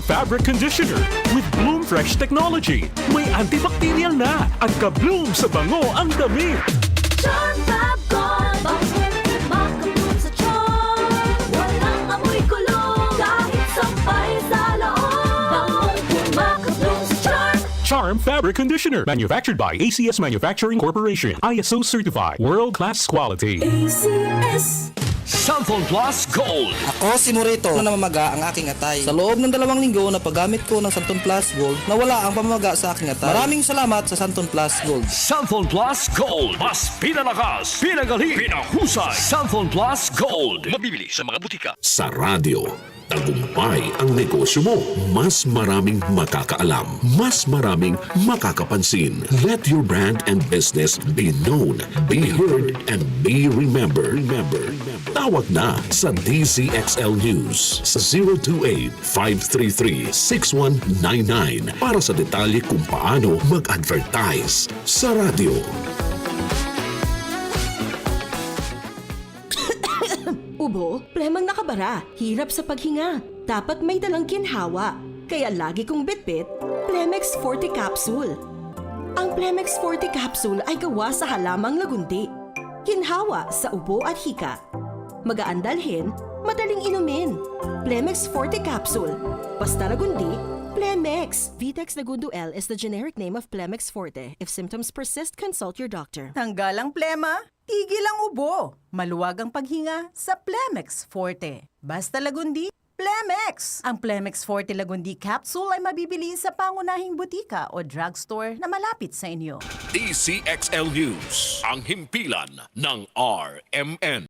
Fabric Conditioner with Bloom Fresh Technology. May antibacterial na at ka-bloom sa bango ang damit. Charm Fab Gold, makabloom sa charm. Walang amoy kulong, kahit sampay sa loob. Makabloom sa charm. Charm Fabric Conditioner. Manufactured by ACS Manufacturing Corporation. ISO certified. World-class quality. ACS. Santon Plus Gold. Ako si Morito na namamaga ang aking atay. Sa loob ng 2 linggo na paggamit ko ng Santon Plus Gold, nawala ang pamamaga sa aking atay. Maraming salamat sa Santon Plus Gold. Santon Plus Gold. Mas pinalakas, pinagaling, pinahusay. Santon Plus Gold. Mabibili sa mga butika. Sa radyo, tagumpay ang negosyo mo. Mas maraming makakaalam. Mas maraming makakapansin. Let your brand and business be known, be heard, and be remembered. Tawag na sa DZXL News sa 028-533-6199 para sa detalye kung paano mag-advertise sa radyo. Ubo, plemang nakabara, hirap sa paghinga. Dapat may dalang ginhawa. Kaya lagi kong bitbit, Plemex Forte Capsule. Ang Plemex Forte Capsule ay gawa sa halamang lagundi. Ginhawa sa ubo at hika. Magaan dalhin, madaling inumin. Plemex Forte Capsule. Basta lagundi, Plemex. Vitex Lagundo L is the generic name of Plemex Forte. If symptoms persist, consult your doctor. Tanggal ang plema, tigil ang ubo. Maluwag ang paghinga sa Plemex Forte. Basta lagundi, Plemex! Ang Plemex Forte Lagundi Capsule ay mabibili sa pangunahing butika o drugstore na malapit sa inyo. DZXL News, ang himpilan ng RMN.